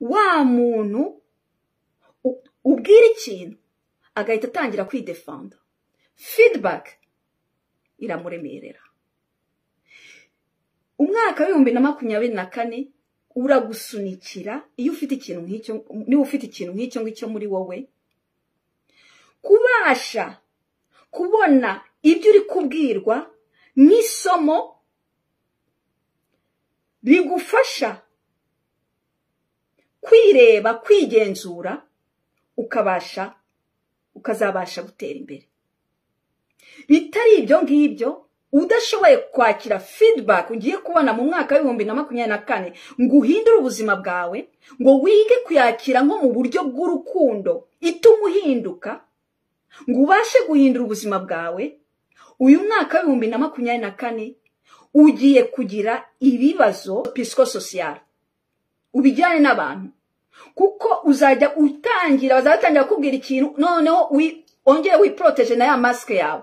wa muntu ubwira ikintu agahita atangira kwidefanda. Feedback iramuremerera. Umwaka wa 2024 uragusunikira iyo ufite ikintu nk'icyo, niba ufite ikintu nk'icyo ngicyo muri wowe, kubasha kubona ibyo uri kubwirwa n'isomo bigufasha kwireba, kwigenzura, ukazabasha gutera imbere. Bitari ibyo ngibyo, udashoboye kwakira feedback ugiye kubona mu mwaka wa 2024 ngo uhindure ubuzima bwawe, ngo wige kuyakira nko mu buryo bw'urukundo ituma uhinduka, ngo ubashe guhindura ubuzima bwawe, uyu mwaka wa 2024 ugiye kugira ibibazo psychosocial ubijyane n'abantu, kuko uzajya bazatangira kubwira ikintu, noneho ongeye wiprotege na ya mask yawe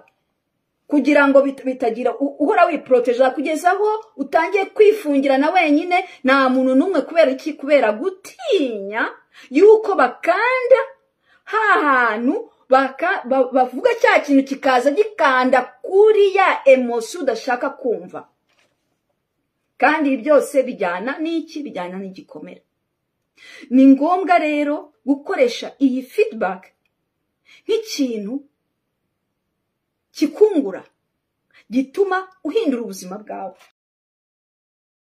kugira ngo bitagira uhora wiprotege kugeza aho utangiye kwifungira na wenyine, nta muntu numwe. Kubera iki? Kubera gutinya yuko bakanda hantu bavuga cya kintu kikaza gikanda kuri ya emotion udashaka kumva. Kandi byose bijyana n'iki? Bijyana n'igikomere. Ni ngombwa rero gukoresha iyi feedback nk'ikintu kikungura, gituma uhindura ubuzima bwawe.